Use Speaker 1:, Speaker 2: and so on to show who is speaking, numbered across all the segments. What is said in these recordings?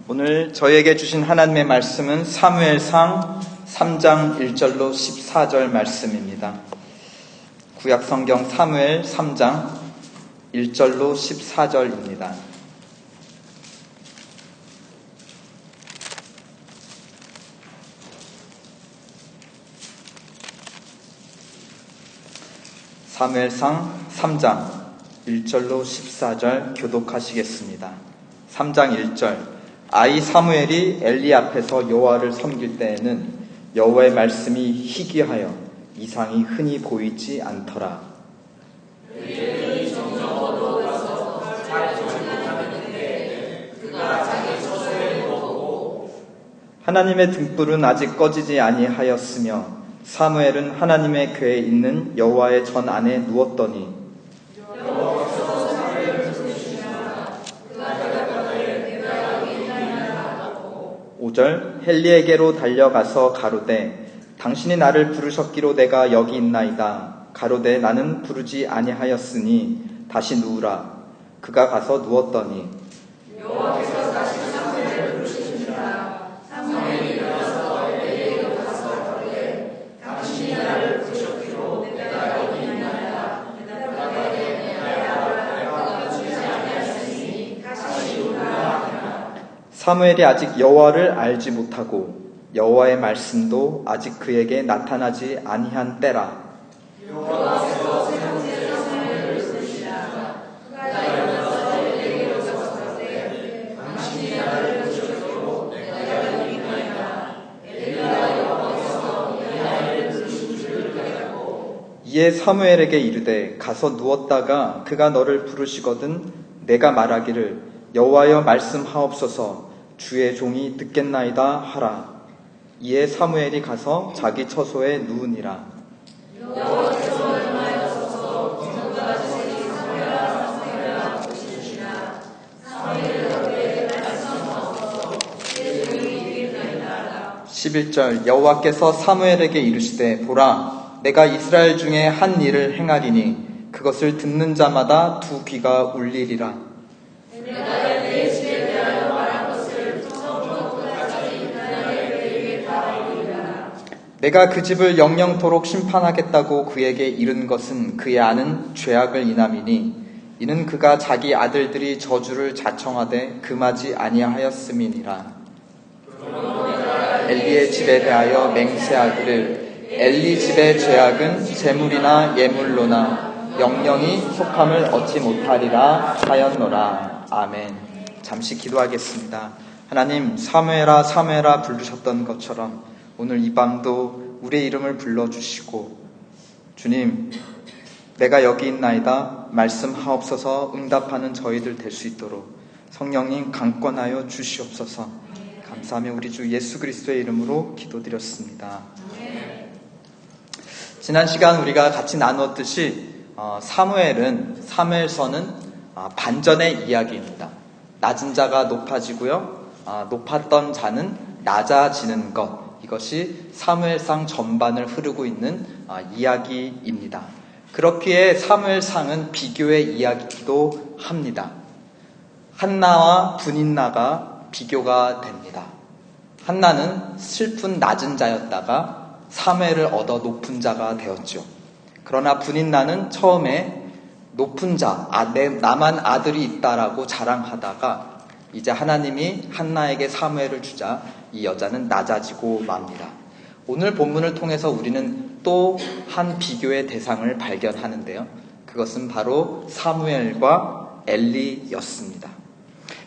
Speaker 1: 오늘 저에게 주신 하나님의 말씀은 사무엘상 3장 1절로 14절 말씀입니다. 구약성경 사무엘 3장 1절로 14절입니다. 사무엘상 3장 1절로 14절 교독하시겠습니다. 3장 1절 아이 사무엘이 엘리 앞에서 여호와를 섬길 때에는 여호와의 말씀이 희귀하여 이상이 흔히 보이지 않더라. 하나님의 등불은 아직 꺼지지 아니하였으며 사무엘은 하나님의 궤에 있는 여호와의 전 안에 누웠더니 5절 헬리에게로 달려가서 가로되 당신이 나를 부르셨기로 내가 여기 있나이다. 가로되 나는 부르지 아니하였으니 다시 누우라. 그가 가서 누웠더니 여호와께서 다시 사무엘을 부르시니라. 사무엘이 일어나서 엘리에게로 가서 가로되 당신이 나를 부르셨기로 내가 여기 있나이다. 대답하되 내가 부르지 아니하였으니 다시 누우라. 사무엘이 아직 여호와를 알지 못하고 여호와의 말씀도 아직 그에게 나타나지 아니한 때라. 여호와께서 세 번째 사무엘을 부르시니라. 그가 일어나서 엘리에게로 가서 가로되 당신이 나를 부르셨기로 내가 여기 있나이다. 엘리가 여호와께서 이 아이를 부르신 줄을 깨닫고 이에 사무엘에게 이르되 가서 누웠다가 그가 너를 부르시거든 내가 말하기를 여호와여 말씀하옵소서 주의 종이 듣겠나이다 하라. 이에 사무엘이 가서 자기 처소에 누우니라. 여호와께서 말씀하소서 누가 지새기 사무엘아 부르시니라. 사무엘이 가로되 말씀하옵소서 주의 종이 듣겠나이다. 11절 여호와께서 사무엘에게 이르시되 보라 내가 이스라엘 중에 한 일을 행하리니 그것을 듣는 자마다 두 귀가 울리리라. 내가 그 집을 영영토록 심판하겠다고 그에게 이른 것은 그의 아는 죄악을 인함이니 이는 그가 자기 아들들이 저주를 자청하되 금하지 아니하였음이니라. 엘리의 집에 대하여 맹세하기를 엘리 집의 죄악은 재물이나 예물로나 영영이 속함을 얻지 못하리라 하였노라. 아멘. 잠시 기도하겠습니다. 하나님 사무엘아 사무엘아 부르셨던 것처럼 오늘 이 밤도 우리의 이름을 불러주시고 주님 내가 여기 있나이다 말씀하옵소서 응답하는 저희들 될 수 있도록 성령님 강권하여 주시옵소서. 감사하며 우리 주 예수 그리스도의 이름으로 기도드렸습니다. 지난 시간 우리가 같이 나누었듯이 사무엘서는 반전의 이야기입니다. 낮은 자가 높아지고요, 높았던 자는 낮아지는 것, 이것이 사무엘상 전반을 흐르고 있는 이야기입니다. 그렇기에 사무엘상은 비교의 이야기이기도 합니다. 한나와 분인나가 비교가 됩니다. 한나는 슬픈 낮은 자였다가 사무엘을 얻어 높은 자가 되었죠. 그러나 분인나는 처음에 높은 자, 나만 아들이 있다라고 자랑하다가 이제 하나님이 한나에게 사무엘을 주자 이 여자는 낮아지고 맙니다. 오늘 본문을 통해서 우리는 또 한 비교의 대상을 발견하는데요. 그것은 바로 사무엘과 엘리였습니다.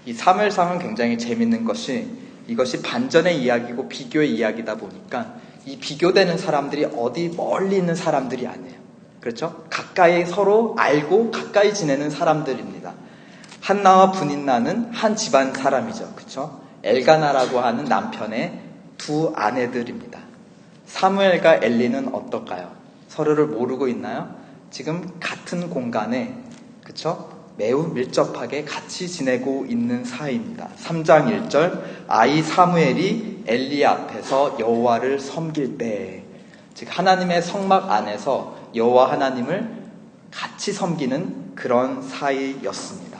Speaker 1: 이 사무엘상은 굉장히 재밌는 것이 이것이 반전의 이야기고 비교의 이야기다 보니까 이 비교되는 사람들이 어디 멀리 있는 사람들이 아니에요. 그렇죠? 가까이 서로 알고 가까이 지내는 사람들입니다. 한나와 분인나는 한 집안 사람이죠. 그렇죠? 엘가나라고 하는 남편의 두 아내들입니다. 사무엘과 엘리는 어떨까요? 서로를 모르고 있나요? 지금 같은 공간에 그렇죠? 매우 밀접하게 같이 지내고 있는 사이입니다. 3장 1절 아이 사무엘이 엘리 앞에서 여호와를 섬길 때, 즉 하나님의 성막 안에서 여호와 하나님을 같이 섬기는 그런 사이였습니다.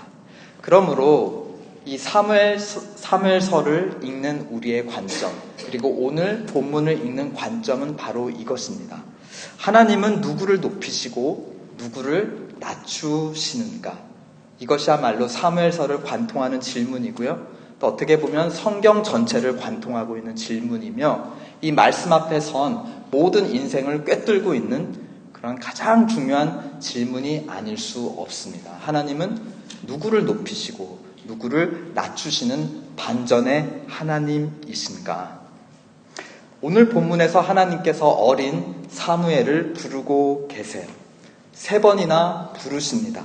Speaker 1: 그러므로 이 사무엘서를 읽는 우리의 관점, 그리고 오늘 본문을 읽는 관점은 바로 이것입니다. 하나님은 누구를 높이시고 누구를 낮추시는가? 이것이야말로 사무엘서를 관통하는 질문이고요. 또 어떻게 보면 성경 전체를 관통하고 있는 질문이며, 이 말씀 앞에 선 모든 인생을 꿰뚫고 있는 그런 가장 중요한 질문이 아닐 수 없습니다. 하나님은 누구를 높이시고 누구를 낮추시는 반전의 하나님이신가? 오늘 본문에서 하나님께서 어린 사무엘을 부르고 계세요. 3번이나 부르십니다.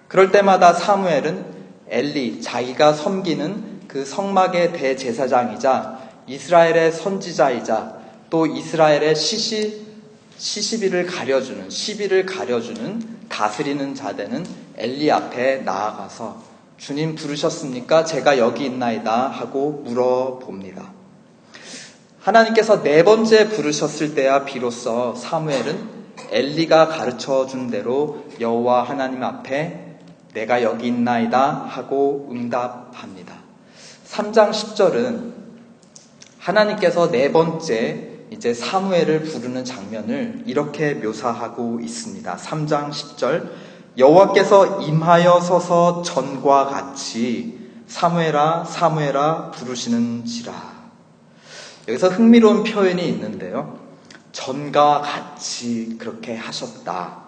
Speaker 1: 그럴 때마다 사무엘은 엘리, 자기가 섬기는 그 성막의 대제사장이자 이스라엘의 선지자이자 또 이스라엘의 시비를 가려주는 다스리는 자 되는 엘리 앞에 나아가서 주님 부르셨습니까? 제가 여기 있나이다 하고 물어봅니다. 하나님께서 4번째 부르셨을 때야 비로소 사무엘은 엘리가 가르쳐준 대로 여호와 하나님 앞에 내가 여기 있나이다 하고 응답합니다. 3장 10절은 하나님께서 4번째 이제 사무엘을 부르는 장면을 이렇게 묘사하고 있습니다. 3장 10절, 여호와께서 임하여 서서 전과 같이 사무엘아 사무엘아 부르시는지라. 여기서 흥미로운 표현이 있는데요. 전과 같이 그렇게 하셨다.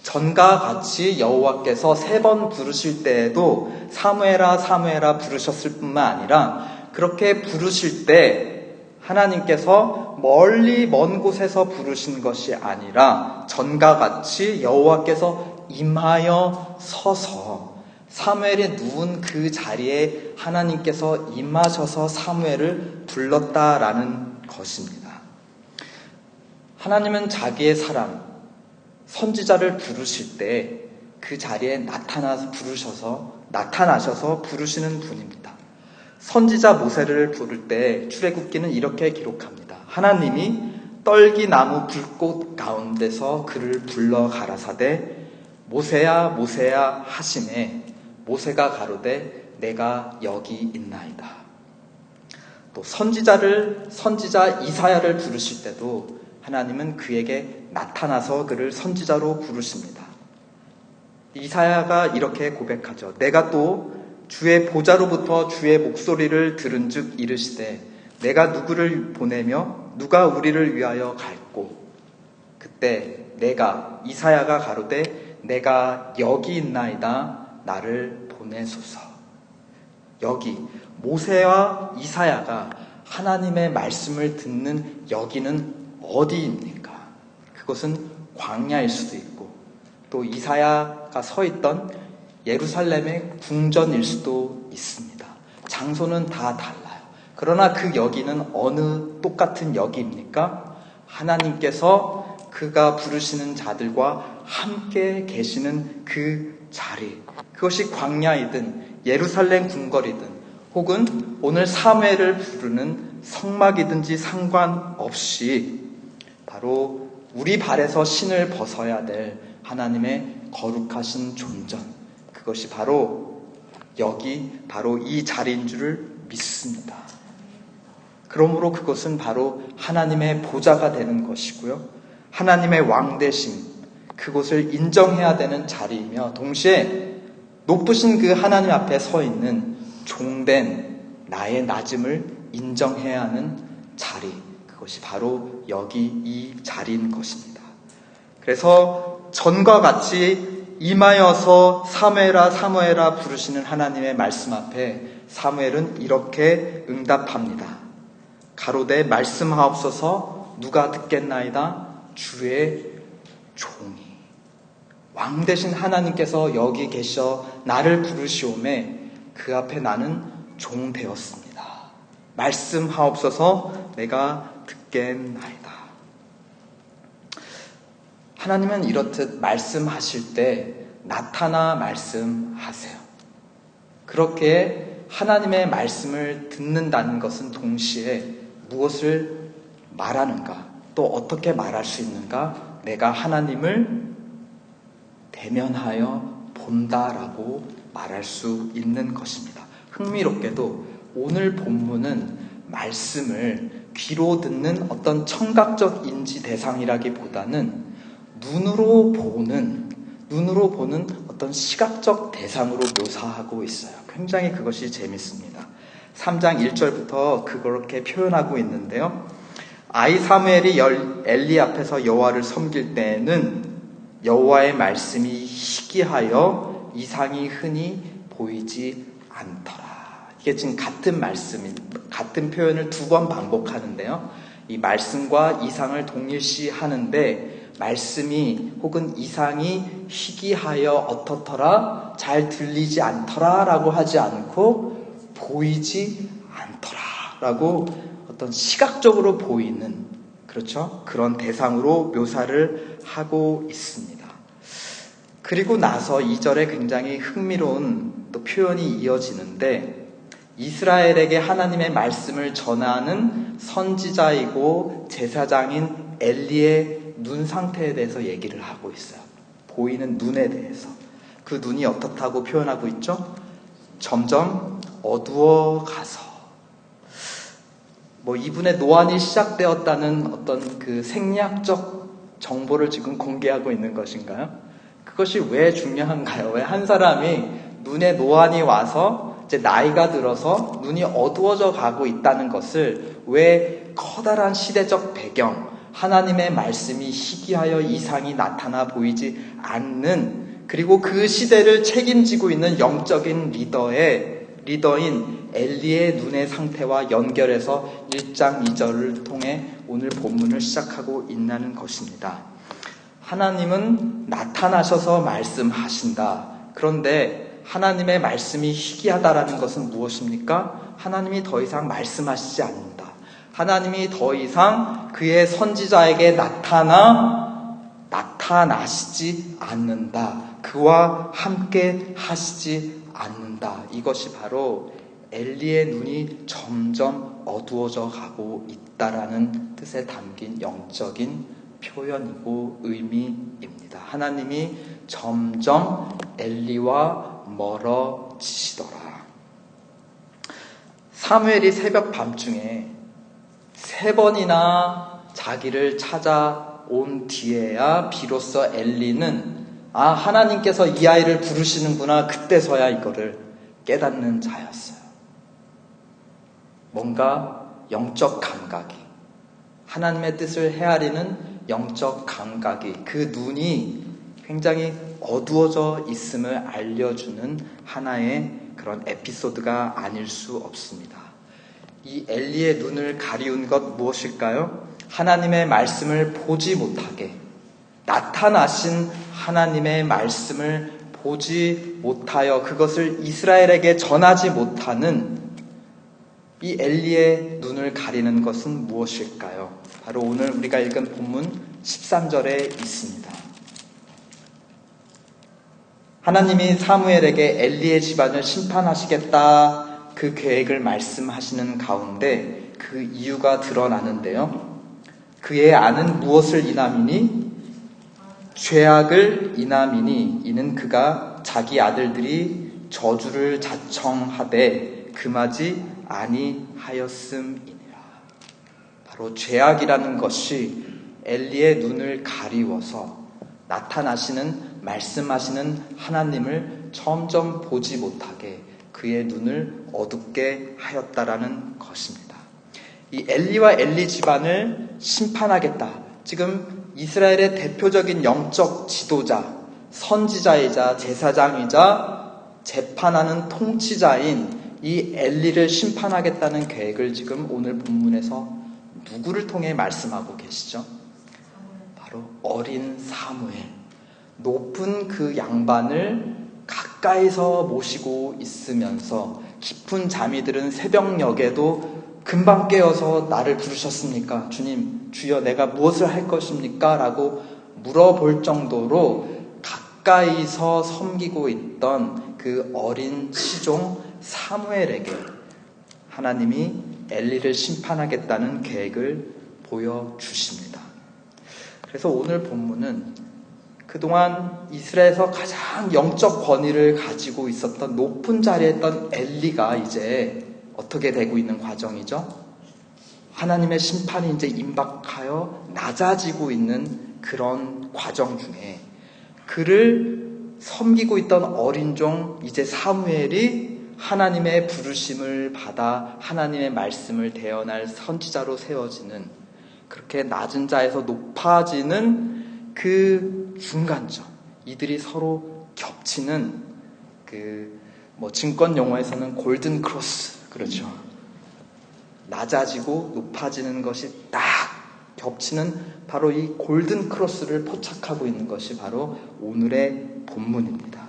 Speaker 1: 전과 같이 여호와께서 3번 부르실 때에도 사무엘아 사무엘아 부르셨을 뿐만 아니라 그렇게 부르실 때 하나님께서 멀리 먼 곳에서 부르신 것이 아니라 전과 같이 여호와께서 임하여 서서 사무엘이 누운 그 자리에 하나님께서 임하셔서 사무엘을 불렀다라는 것입니다. 하나님은 자기의 사람 선지자를 부르실 때 그 자리에 나타나셔서 부르시는 분입니다. 선지자 모세를 부를 때 출애굽기는 이렇게 기록합니다. 하나님이 떨기나무 불꽃 가운데서 그를 불러 가라사대 모세야 모세야 하시매 모세가 가로되 내가 여기 있나이다. 또 선지자 이사야를 부르실 때도 하나님은 그에게 나타나서 그를 선지자로 부르십니다. 이사야가 이렇게 고백하죠. 내가 또 주의 보좌로부터 주의 목소리를 들은즉 이르시되 내가 누구를 보내며 누가 우리를 위하여 갈꼬. 그때 이사야가 가로되 내가 여기 있나이다 나를 보내소서. 여기 모세와 이사야가 하나님의 말씀을 듣는 여기는 어디입니까? 그것은 광야일 수도 있고 또 이사야가 서 있던 예루살렘의 궁전일 수도 있습니다. 장소는 다 달라요. 그러나 그 여기는 어느 똑같은 여기입니까? 하나님께서 그가 부르시는 자들과 함께 계시는 그 자리, 그것이 광야이든 예루살렘 궁궐이든 혹은 오늘 사무엘을 부르는 성막이든지 상관없이 바로 우리 발에서 신을 벗어야 될 하나님의 거룩하신 존전, 그것이 바로 이 자리인 줄을 믿습니다. 그러므로 그것은 바로 하나님의 보좌가 되는 것이고요. 하나님의 왕되심, 그것을 인정해야 되는 자리이며 동시에 높으신 그 하나님 앞에 서 있는 종된 나의 낮음을 인정해야 하는 자리, 그것이 바로 여기 이 자리인 것입니다. 그래서 전과 같이 임하여서 사무엘아 부르시는 하나님의 말씀 앞에 사무엘은 이렇게 응답합니다. 가로되 말씀하옵소서 누가 듣겠나이다 주의 종이. 왕 되신 하나님께서 여기 계셔 나를 부르시오매 그 앞에 나는 종 되었습니다. 말씀하옵소서 내가 듣겠나이다. 하나님은 이렇듯 말씀하실 때 나타나 말씀하세요. 그렇게 하나님의 말씀을 듣는다는 것은 동시에 무엇을 말하는가, 또 어떻게 말할 수 있는가, 내가 하나님을 대면하여 본다라고 말할 수 있는 것입니다. 흥미롭게도 오늘 본문은 말씀을 귀로 듣는 어떤 청각적 인지 대상이라기보다는 눈으로 보는 어떤 시각적 대상으로 묘사하고 있어요. 굉장히 그것이 재밌습니다. 3장 1절부터 그렇게 표현하고 있는데요. 아이 사무엘이 엘리 앞에서 여호와를 섬길 때에는 여호와의 말씀이 희귀하여 이상이 흔히 보이지 않더라. 이게 지금 같은 표현을 2번 반복하는데요. 이 말씀과 이상을 동일시 하는데 말씀이 혹은 이상이 희귀하여 어떻더라, 잘 들리지 않더라 라고 하지 않고 보이지 않더라 라고 어떤 시각적으로 보이는, 그렇죠? 그런 대상으로 묘사를 하고 있습니다. 그리고 나서 2절에 굉장히 흥미로운 또 표현이 이어지는데, 이스라엘에게 하나님의 말씀을 전하는 선지자이고 제사장인 엘리의 눈 상태에 대해서 얘기를 하고 있어요. 보이는 눈에 대해서. 그 눈이 어떻다고 표현하고 있죠? 점점 어두워 가서. 이분의 노안이 시작되었다는 어떤 그 생리학적 정보를 지금 공개하고 있는 것인가요? 그것이 왜 중요한가요? 왜 한 사람이 눈에 노안이 와서 이제 나이가 들어서 눈이 어두워져 가고 있다는 것을 왜 커다란 시대적 배경, 하나님의 말씀이 희귀하여 이상이 나타나 보이지 않는, 그리고 그 시대를 책임지고 있는 영적인 리더인 엘리의 눈의 상태와 연결해서 1장 2절을 통해 오늘 본문을 시작하고 있는 것입니다. 하나님은 나타나셔서 말씀하신다. 그런데 하나님의 말씀이 희귀하다라는 것은 무엇입니까? 하나님이 더 이상 말씀하시지 않는다. 하나님이 더 이상 그의 선지자에게 나타나시지 않는다. 그와 함께 하시지 않는다. 이것이 바로 엘리의 눈이 점점 어두워져 가고 있다라는 뜻에 담긴 영적인 표현이고 의미입니다. 하나님이 점점 엘리와 멀어지시더라. 사무엘이 새벽 밤중에 3번이나 자기를 찾아온 뒤에야 비로소 엘리는 하나님께서 이 아이를 부르시는구나, 그때서야 이거를 깨닫는 자였어요. 뭔가 영적 감각이, 하나님의 뜻을 헤아리는 영적 감각이, 그 눈이 굉장히 어두워져 있음을 알려주는 하나의 그런 에피소드가 아닐 수 없습니다. 이 엘리의 눈을 가리운 것 무엇일까요? 하나님의 말씀을 보지 못하게, 나타나신 하나님의 말씀을 보지 못하여 그것을 이스라엘에게 전하지 못하는 이 엘리의 눈을 가리는 것은 무엇일까요? 바로 오늘 우리가 읽은 본문 13절에 있습니다. 하나님이 사무엘에게 엘리의 집안을 심판하시겠다, 그 계획을 말씀하시는 가운데 그 이유가 드러나는데요. 그의 아는 무엇을 인함이니? 죄악을 인함이니, 이는 그가 자기 아들들이 저주를 자청하되 금하지 아니하였음이니라. 바로 죄악이라는 것이 엘리의 눈을 가리워서 나타나시는, 말씀하시는 하나님을 점점 보지 못하게 그의 눈을 어둡게 하였다라는 것입니다. 이 엘리와 엘리 집안을 심판하겠다. 지금 이스라엘의 대표적인 영적 지도자, 선지자이자 제사장이자 재판하는 통치자인 이 엘리를 심판하겠다는 계획을 지금 오늘 본문에서 누구를 통해 말씀하고 계시죠? 바로 어린 사무엘, 높은 그 양반을 가까이서 모시고 있으면서 깊은 잠이 들은 새벽녘에도 금방 깨어서 나를 부르셨습니까? 주님, 주여, 내가 무엇을 할 것입니까? 라고 물어볼 정도로 가까이서 섬기고 있던 그 어린 시종 사무엘에게 하나님이 엘리를 심판하겠다는 계획을 보여주십니다. 그래서 오늘 본문은 그동안 이스라엘에서 가장 영적 권위를 가지고 있었던 높은 자리에 있던 엘리가 이제 어떻게 되고 있는 과정이죠? 하나님의 심판이 이제 임박하여 낮아지고 있는 그런 과정 중에 그를 섬기고 있던 어린 종 이제 사무엘이 하나님의 부르심을 받아 하나님의 말씀을 대언할 선지자로 세워지는, 그렇게 낮은 자에서 높아지는 그 중간점, 이들이 서로 겹치는 증권 용어에서는 골든 크로스, 그렇죠. 낮아지고 높아지는 것이 딱 겹치는 바로 이 골든 크로스를 포착하고 있는 것이 바로 오늘의 본문입니다.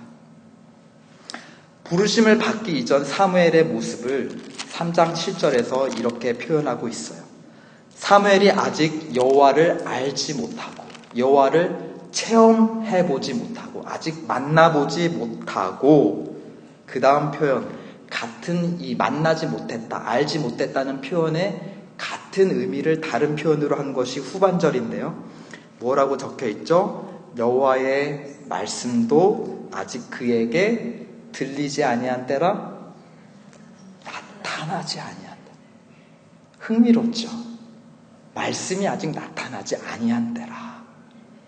Speaker 1: 부르심을 받기 이전 사무엘의 모습을 3장 7절에서 이렇게 표현하고 있어요. 사무엘이 아직 여호와를 알지 못하고 여호와를 체험해보지 못하고 아직 만나보지 못하고, 그 다음 표현 같은 이 만나지 못했다, 알지 못했다는 표현에 같은 의미를 다른 표현으로 한 것이 후반절인데요. 뭐라고 적혀 있죠? 여호와의 말씀도 아직 그에게 들리지 아니한 때라 나타나지 아니한 때. 흥미롭죠? 말씀이 아직 나타나지 아니한 때라.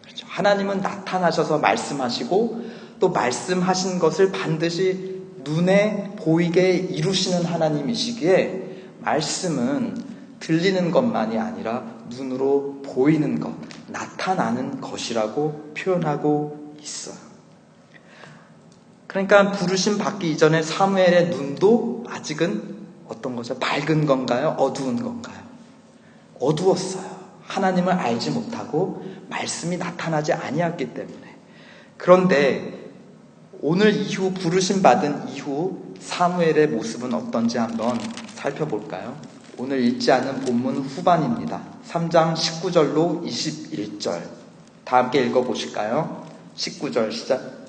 Speaker 1: 그렇죠? 하나님은 나타나셔서 말씀하시고 또 말씀하신 것을 반드시 눈에 보이게 이루시는 하나님이시기에 말씀은 들리는 것만이 아니라 눈으로 보이는 것, 나타나는 것이라고 표현하고 있어요. 그러니까 부르심 받기 이전에 사무엘의 눈도 아직은 어떤 거죠? 밝은 건가요? 어두운 건가요? 어두웠어요. 하나님을 알지 못하고 말씀이 나타나지 아니었기 때문에. 그런데 오늘 이후 부르심 받은 이후 사무엘의 모습은 어떤지 한번 살펴볼까요? 오늘 읽지 않은 본문 후반입니다. 3장 19절로 21절. 다 함께 읽어보실까요? 19절 시작.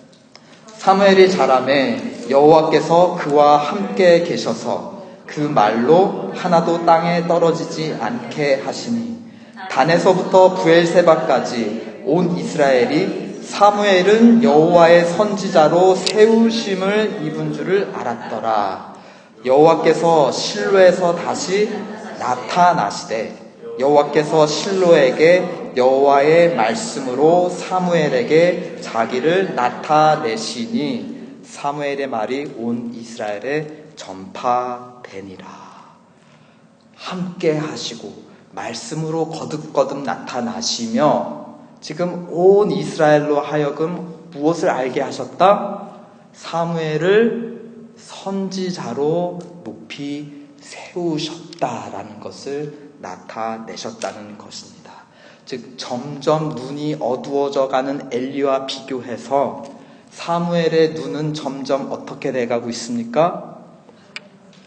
Speaker 1: 사무엘이 자라매 여호와께서 그와 함께 계셔서 그 말로 하나도 땅에 떨어지지 않게 하시니 단에서부터 부엘세바까지 온 이스라엘이 사무엘은 여호와의 선지자로 세우심을 입은 줄을 알았더라. 여호와께서 실로에서 다시 나타나시되 여호와께서 실로에게 여호와의 말씀으로 사무엘에게 자기를 나타내시니 사무엘의 말이 온 이스라엘에 전파되니라. 함께 하시고 말씀으로 거듭거듭 나타나시며 지금 온 이스라엘로 하여금 무엇을 알게 하셨다? 사무엘을 선지자로 높이 세우셨다라는 것을 나타내셨다는 것입니다. 즉 점점 눈이 어두워져 가는 엘리와 비교해서 사무엘의 눈은 점점 어떻게 돼가고 있습니까?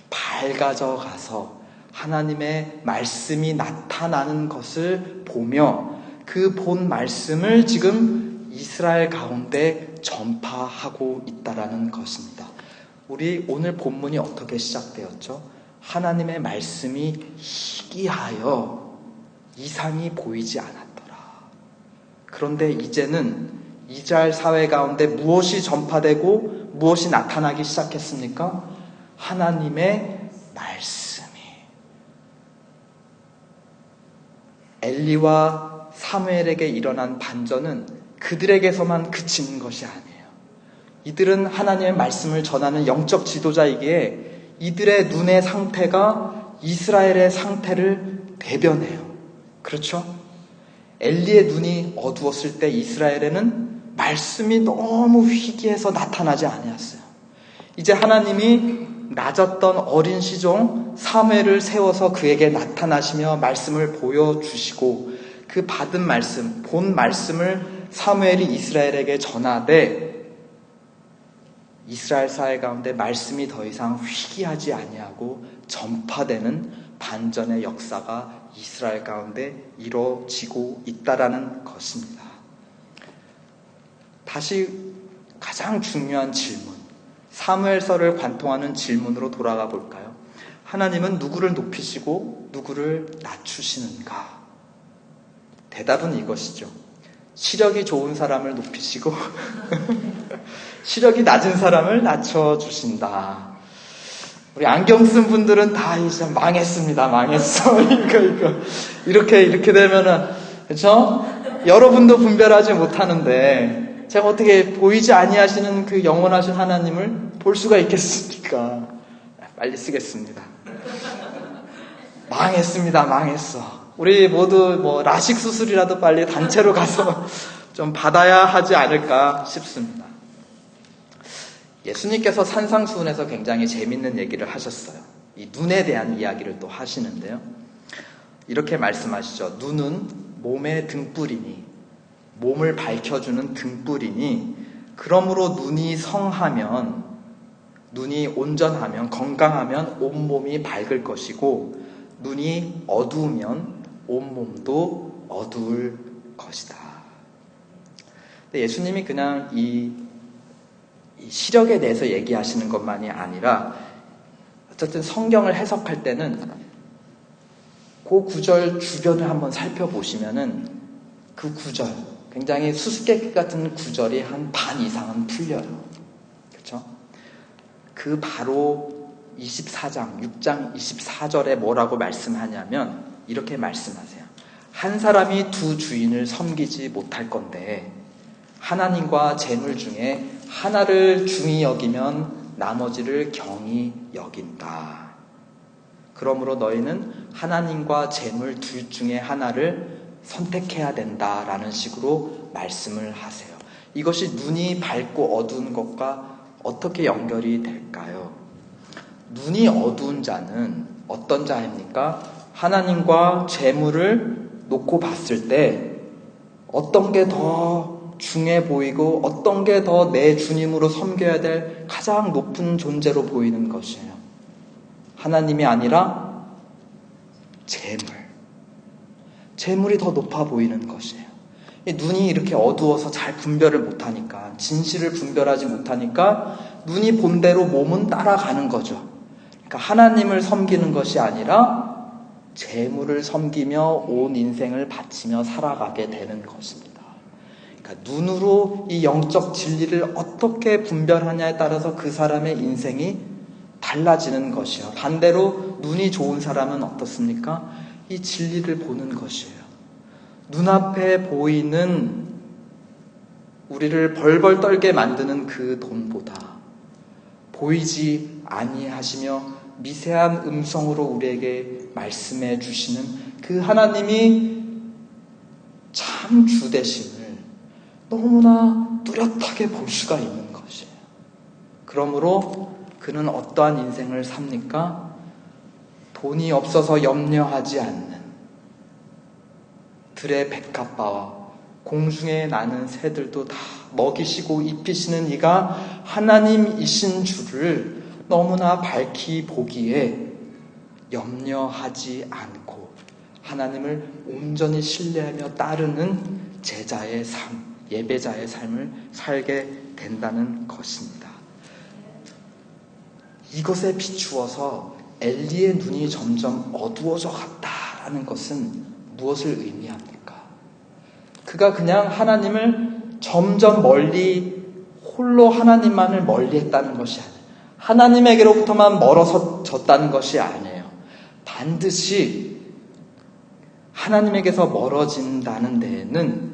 Speaker 1: 밝아져 가서 하나님의 말씀이 나타나는 것을 보며 그 본 말씀을 지금 이스라엘 가운데 전파하고 있다라는 것입니다. 우리 오늘 본문이 어떻게 시작되었죠? 하나님의 말씀이 희귀하여 이상이 보이지 않았더라. 그런데 이제는 이스라엘 사회 가운데 무엇이 전파되고 무엇이 나타나기 시작했습니까? 하나님의 말씀이. 엘리와 사무엘에게 일어난 반전은 그들에게서만 그치는 것이 아니에요. 이들은 하나님의 말씀을 전하는 영적 지도자이기에 이들의 눈의 상태가 이스라엘의 상태를 대변해요. 그렇죠? 엘리의 눈이 어두웠을 때 이스라엘에는 말씀이 너무 희귀해서 나타나지 아니었어요. 이제 하나님이 낮았던 어린 시종 사무엘을 세워서 그에게 나타나시며 말씀을 보여주시고 그 받은 말씀, 본 말씀을 사무엘이 이스라엘에게 전하되 이스라엘 사회 가운데 말씀이 더 이상 희귀하지 아니하고 전파되는 반전의 역사가 이스라엘 가운데 이루어지고 있다라는 것입니다. 다시 가장 중요한 질문, 사무엘서를 관통하는 질문으로 돌아가 볼까요? 하나님은 누구를 높이시고 누구를 낮추시는가? 대답은 이것이죠. 시력이 좋은 사람을 높이시고 시력이 낮은 사람을 낮춰주신다. 우리 안경 쓴 분들은 다 이제 망했습니다. 망했어. 이렇게 되면은, 그쵸? 여러분도 분별하지 못하는데, 제가 어떻게 보이지 아니하시는 그 영원하신 하나님을 볼 수가 있겠습니까? 빨리 쓰겠습니다. 망했습니다. 망했어. 우리 모두 라식 수술이라도 빨리 단체로 가서 좀 받아야 하지 않을까 싶습니다. 예수님께서 산상수훈에서 굉장히 재밌는 얘기를 하셨어요. 이 눈에 대한 이야기를 또 하시는데요. 이렇게 말씀하시죠. 눈은 몸의 등불이니, 몸을 밝혀주는 등불이니, 그러므로 눈이 성하면, 눈이 온전하면, 건강하면 온몸이 밝을 것이고, 눈이 어두우면 온몸도 어두울 것이다. 근데 예수님이 그냥 이 시력에 대해서 얘기하시는 것만이 아니라 어쨌든 성경을 해석할 때는 그 구절 주변을 한번 살펴보시면은 그 구절, 굉장히 수수께끼 같은 구절이 한 반 이상은 풀려요. 그렇죠? 그 바로 24장, 6장 24절에 뭐라고 말씀하냐면 이렇게 말씀하세요. 한 사람이 두 주인을 섬기지 못할 건데 하나님과 재물 중에 하나를 중히 여기면 나머지를 경히 여긴다. 그러므로 너희는 하나님과 재물 둘 중에 하나를 선택해야 된다라는 식으로 말씀을 하세요. 이것이 눈이 밝고 어두운 것과 어떻게 연결이 될까요? 눈이 어두운 자는 어떤 자입니까? 하나님과 재물을 놓고 봤을 때 어떤 게 더 중해 보이고 어떤 게 더 내 주님으로 섬겨야 될 가장 높은 존재로 보이는 것이에요. 하나님이 아니라 재물이 더 높아 보이는 것이에요. 눈이 이렇게 어두워서 잘 분별을 못하니까, 진실을 분별하지 못하니까 눈이 본대로 몸은 따라가는 거죠. 그러니까 하나님을 섬기는 것이 아니라 재물을 섬기며 온 인생을 바치며 살아가게 되는 것입니다. 그러니까 눈으로 이 영적 진리를 어떻게 분별하냐에 따라서 그 사람의 인생이 달라지는 것이요. 반대로 눈이 좋은 사람은 어떻습니까? 이 진리를 보는 것이에요. 눈앞에 보이는 우리를 벌벌 떨게 만드는 그 돈보다 보이지 아니하시며 미세한 음성으로 우리에게 말씀해 주시는 그 하나님이 참 주되심을 너무나 뚜렷하게 볼 수가 있는 것이에요. 그러므로 그는 어떠한 인생을 삽니까? 돈이 없어서 염려하지 않는 들의 백합바와 공중에 나는 새들도 다 먹이시고 입히시는 이가 하나님이신 줄을 너무나 밝히 보기에 염려하지 않고 하나님을 온전히 신뢰하며 따르는 제자의 삶, 예배자의 삶을 살게 된다는 것입니다. 이것에 비추어서 엘리의 눈이 점점 어두워져 갔다라는 것은 무엇을 의미합니까? 그가 그냥 하나님을 점점 멀리 홀로 하나님만을 멀리했다는 것이 아니에요. 하나님에게로부터만 멀어졌다는 것이 아니에요. 반드시 하나님에게서 멀어진다는 데에는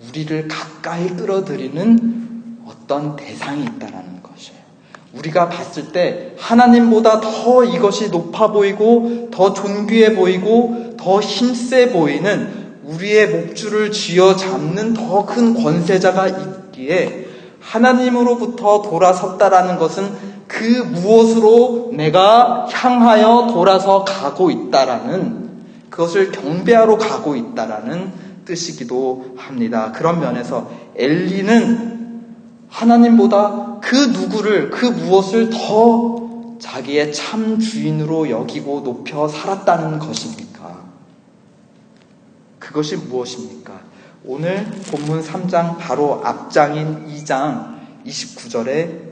Speaker 1: 우리를 가까이 끌어들이는 어떤 대상이 있다는 것이에요. 우리가 봤을 때 하나님보다 더 이것이 높아 보이고 더 존귀해 보이고 더 힘세 보이는 우리의 목줄을 쥐어잡는 더 큰 권세자가 있기에 하나님으로부터 돌아섰다라는 것은 그 무엇으로 내가 향하여 돌아서 가고 있다라는, 그것을 경배하러 가고 있다라는 뜻이기도 합니다. 그런 면에서 엘리는 하나님보다 그 누구를, 그 무엇을 더 자기의 참 주인으로 여기고 높여 살았다는 것입니까? 그것이 무엇입니까? 오늘 본문 3장 바로 앞장인 2장 29절에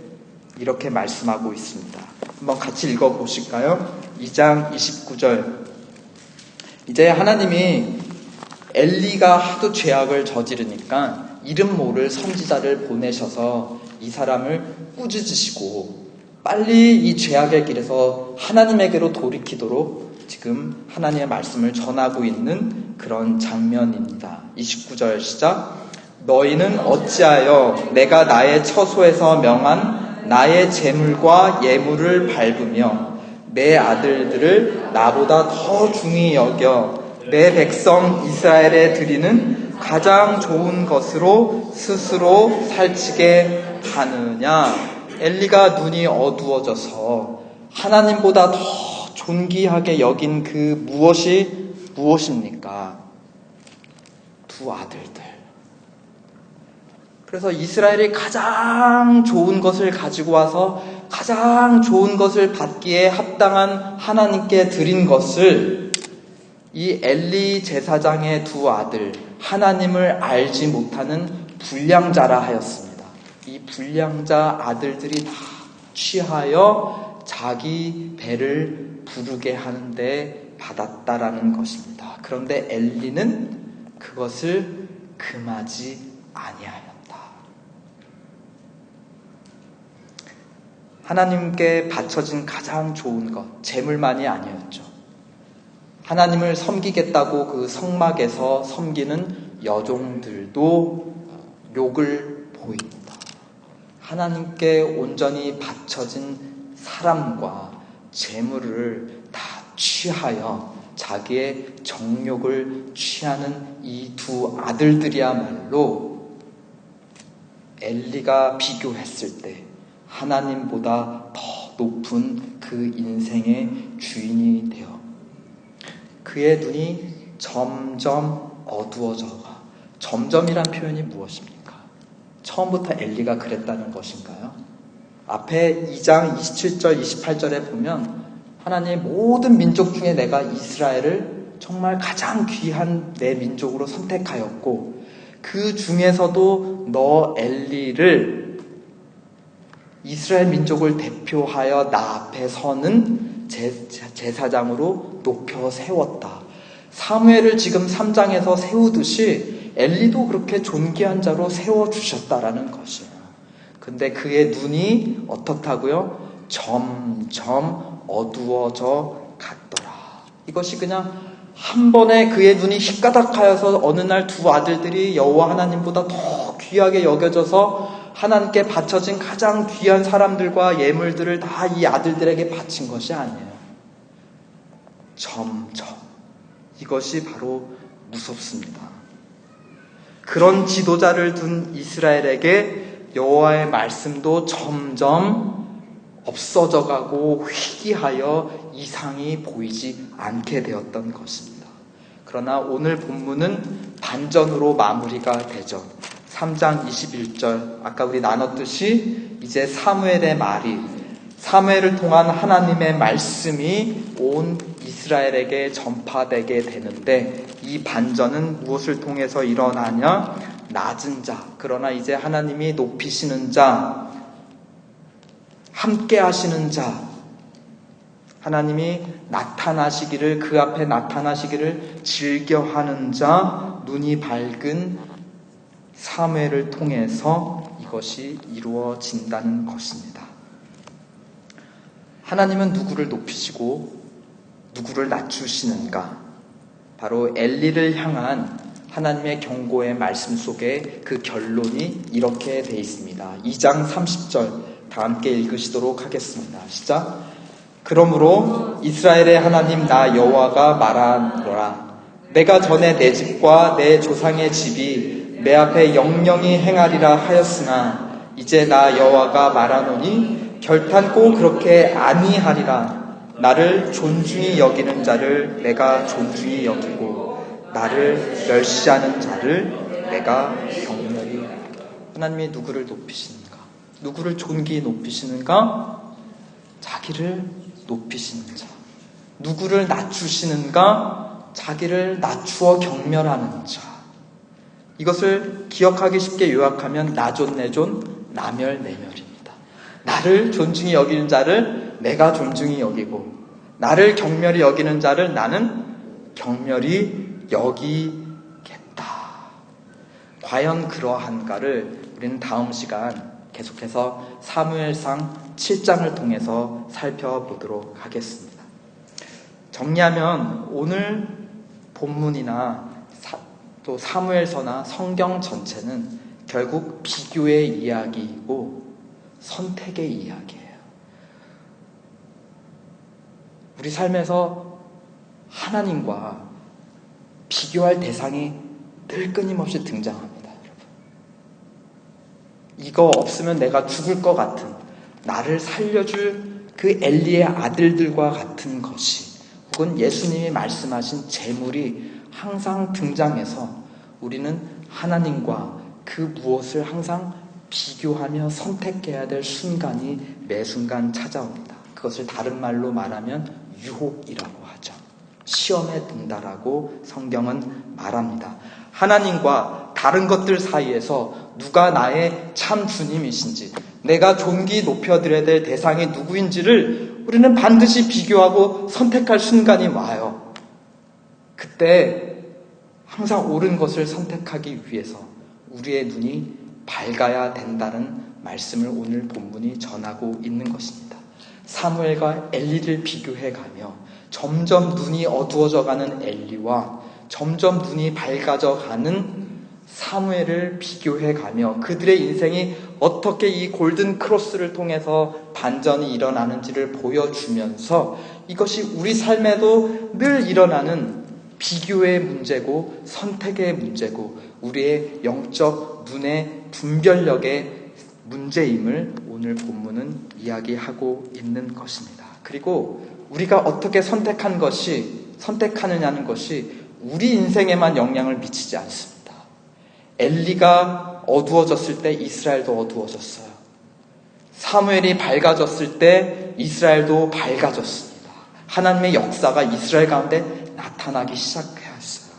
Speaker 1: 이렇게 말씀하고 있습니다. 한번 같이 읽어보실까요? 2장 29절. 이제 하나님이 엘리가 하도 죄악을 저지르니까 이름 모를 선지자를 보내셔서 이 사람을 꾸짖으시고 빨리 이 죄악의 길에서 하나님에게로 돌이키도록 지금 하나님의 말씀을 전하고 있는 그런 장면입니다. 29절 시작. 너희는 어찌하여 내가 나의 처소에서 명한 나의 제물과 예물을 밟으며 내 아들들을 나보다 더 중히 여겨 내 백성 이스라엘에 드리는 가장 좋은 것으로 스스로 살찌게 하느냐. 엘리가 눈이 어두워져서 하나님보다 더 존귀하게 여긴 그 무엇이 무엇입니까? 두 아들들. 그래서 이스라엘이 가장 좋은 것을 가지고 와서 가장 좋은 것을 받기에 합당한 하나님께 드린 것을 이 엘리 제사장의 두 아들, 하나님을 알지 못하는 불량자라 하였습니다. 이 불량자 아들들이 다 취하여 자기 배를 부르게 하는데 받았다라는 것입니다. 그런데 엘리는 그것을 금하지 아니하였다. 하나님께 바쳐진 가장 좋은 것, 재물만이 아니었죠. 하나님을 섬기겠다고 그 성막에서 섬기는 여종들도 욕을 보입니다. 하나님께 온전히 바쳐진 사람과 재물을 다 취하여 자기의 정욕을 취하는 이 두 아들들이야말로 엘리가 비교했을 때 하나님보다 더 높은 그 인생의 주인이 되어 그의 눈이 점점 어두워져가. 점점이란 표현이 무엇입니까? 처음부터 엘리가 그랬다는 것인가요? 앞에 2장 27절 28절에 보면 하나님 모든 민족 중에 내가 이스라엘을 정말 가장 귀한 내 민족으로 선택하였고 그 중에서도 너 엘리를 이스라엘 민족을 대표하여 나 앞에 서는 제사장으로 높여 세웠다. 사무엘을 지금 3장에서 세우듯이 엘리도 그렇게 존귀한 자로 세워주셨다라는 것이에요. 근데 그의 눈이 어떻다고요? 점점 어두워져 갔더라. 이것이 그냥 한 번에 그의 눈이 휘가닥하여서 어느 날 두 아들들이 여호와 하나님보다 더 귀하게 여겨져서 하나님께 바쳐진 가장 귀한 사람들과 예물들을 다 이 아들들에게 바친 것이 아니에요. 점점. 이것이 바로 무섭습니다. 그런 지도자를 둔 이스라엘에게 여호와의 말씀도 점점 없어져가고 희귀하여 이상이 보이지 않게 되었던 것입니다. 그러나 오늘 본문은 반전으로 마무리가 되죠. 3장 21절 아까 우리 나눴듯이 이제 사무엘의 말이 사무엘을 통한 하나님의 말씀이 온 이스라엘에게 전파되게 되는데 이 반전은 무엇을 통해서 일어나냐? 낮은 자, 그러나 이제 하나님이 높이시는 자, 함께 하시는 자, 하나님이 나타나시기를 그 앞에 나타나시기를 즐겨하는 자, 눈이 밝은 사무엘을 통해서 이것이 이루어진다는 것입니다. 하나님은 누구를 높이시고 누구를 낮추시는가? 바로 엘리를 향한 하나님의 경고의 말씀 속에 그 결론이 이렇게 되어 있습니다. 2장 30절 다 함께 읽으시도록 하겠습니다. 시작. 그러므로 이스라엘의 하나님 나 여호와가 말하노라. 내가 전에 내 집과 내 조상의 집이 내 앞에 영영히 행하리라 하였으나 이제 나 여호와가 말하노니 결탄코 그렇게 아니하리라. 나를 존중히 여기는 자를 내가 존중히 여기고 나를 멸시하는 자를 내가 경멸히. 하나님이 누구를 높이시는가? 누구를 존귀히 높이시는가? 자기를 높이시는 자. 누구를 낮추시는가? 자기를 낮추어 경멸하는 자. 이것을 기억하기 쉽게 요약하면 나존 내존 나멸 내멸입니다. 나를 존중히 여기는 자를 내가 존중히 여기고 나를 경멸히 여기는 자를 나는 경멸히 여기게 과연 그러한가를 우리는 다음 시간 계속해서 사무엘상 7장을 통해서 살펴보도록 하겠습니다. 정리하면 오늘 본문이나 또 사무엘서나 성경 전체는 결국 비교의 이야기이고 선택의 이야기예요. 우리 삶에서 하나님과 비교할 대상이 늘 끊임없이 등장합니다, 여러분. 이거 없으면 내가 죽을 것 같은, 나를 살려줄 그 엘리의 아들들과 같은 것이, 혹은 예수님이 말씀하신 재물이 항상 등장해서 우리는 하나님과 그 무엇을 항상 비교하며 선택해야 될 순간이 매 순간 찾아옵니다. 그것을 다른 말로 말하면 유혹이라고 하죠. 시험에 든다라고 성경은 말합니다. 하나님과 다른 것들 사이에서 누가 나의 참 주님이신지, 내가 존귀 높여드려야 될 대상이 누구인지를 우리는 반드시 비교하고 선택할 순간이 와요. 그때 항상 옳은 것을 선택하기 위해서 우리의 눈이 밝아야 된다는 말씀을 오늘 본문이 전하고 있는 것입니다. 사무엘과 엘리를 비교해가며 점점 눈이 어두워져가는 엘리와 점점 눈이 밝아져가는 사무엘을 비교해가며 그들의 인생이 어떻게 이 골든 크로스를 통해서 반전이 일어나는지를 보여주면서 이것이 우리 삶에도 늘 일어나는 비교의 문제고 선택의 문제고 우리의 영적 눈의 분별력의 문제임을 오늘 본문은 이야기하고 있는 것입니다. 그리고 우리가 어떻게 선택하느냐는 것이 우리 인생에만 영향을 미치지 않습니다. 엘리가 어두워졌을 때 이스라엘도 어두워졌어요. 사무엘이 밝아졌을 때 이스라엘도 밝아졌습니다. 하나님의 역사가 이스라엘 가운데 나타나기 시작했어요.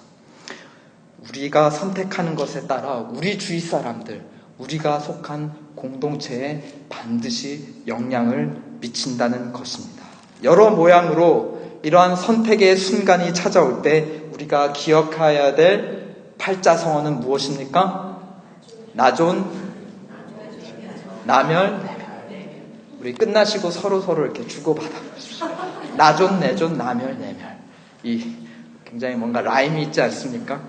Speaker 1: 우리가 선택하는 것에 따라 우리 주위 사람들, 우리가 속한 공동체에 반드시 영향을 미친다는 것입니다. 여러 모양으로 이러한 선택의 순간이 찾아올 때 우리가 기억해야 될 팔자성어는 무엇입니까? 나존, 나멸, 우리 끝나시고 서로 이렇게 주고받아 보십시오. 나존, 내존, 나멸, 내멸. 이 굉장히 뭔가 라임이 있지 않습니까?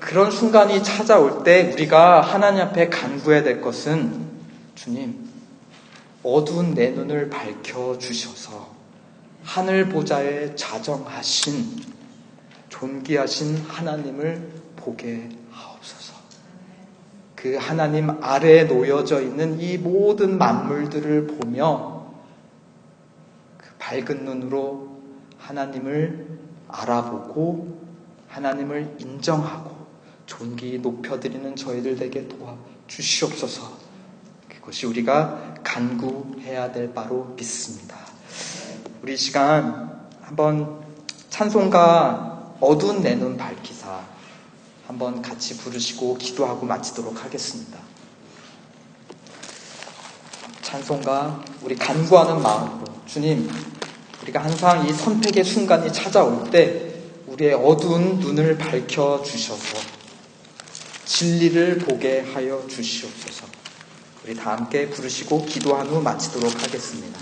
Speaker 1: 그런 순간이 찾아올 때 우리가 하나님 앞에 간구해야 될 것은 주님, 어두운 내 눈을 밝혀주셔서 하늘 보좌에 자정하신 존귀하신 하나님을 보게 하옵소서. 그 하나님 아래에 놓여져 있는 이 모든 만물들을 보며 그 밝은 눈으로 하나님을 알아보고 하나님을 인정하고 존귀 높여드리는 저희들 되게 도와주시옵소서. 그것이 우리가 간구해야 될 바로 믿습니다. 우리 시간 한번 찬송가 어두운 내 눈 밝히사 한번 같이 부르시고 기도하고 마치도록 하겠습니다. 찬송가 우리 간구하는 마음으로 주님, 우리가 항상 이 선택의 순간이 찾아올 때 우리의 어두운 눈을 밝혀주셔서 진리를 보게 하여 주시옵소서. 우리 다 함께 부르시고 기도한 후 마치도록 하겠습니다.